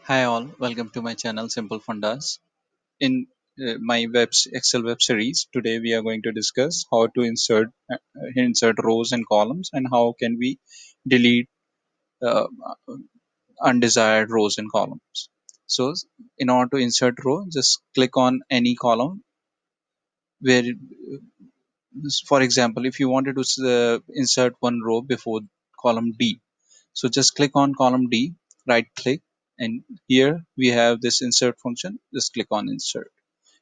Hi all, welcome to my channel Simple Fundas. In my Excel web series, today we are going to discuss how to insert rows and columns and how can we delete uh, undesired rows and columns. So in order to insert row, just click on any column where, for example, if you wanted to insert one row before column D, so just click on column D, right click, and here we have this insert function. Just click on insert.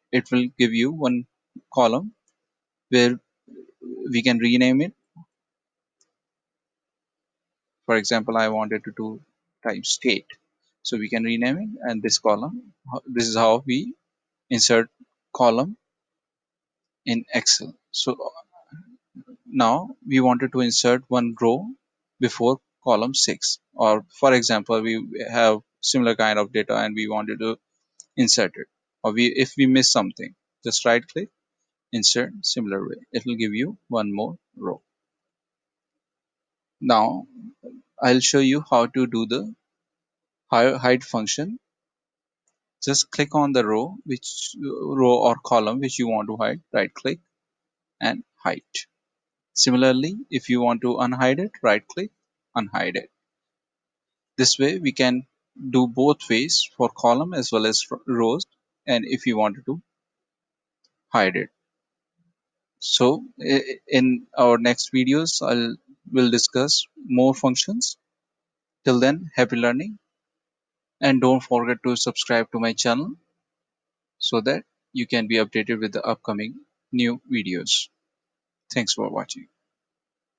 It will give you one column where we can rename it. For example, I wanted to do type state, so we can rename it. And this column, this is how we insert column in Excel. So now we wanted to insert one row before column 6, or for example we have similar kind of data and we wanted to insert it, or we if we miss something, just right click, insert similar way. It will give you one more row. Now I'll show you how to do the hide function. Just click on the row or column which you want to hide, right click and hide. Similarly, if you want to unhide it, right click, unhide it. This way we can do both ways for column as well as rows, and if you wanted to hide it. So in our next videos will discuss more functions. Till then, happy learning, and don't forget to subscribe to my channel so that you can be updated with the upcoming new videos. Thanks for watching.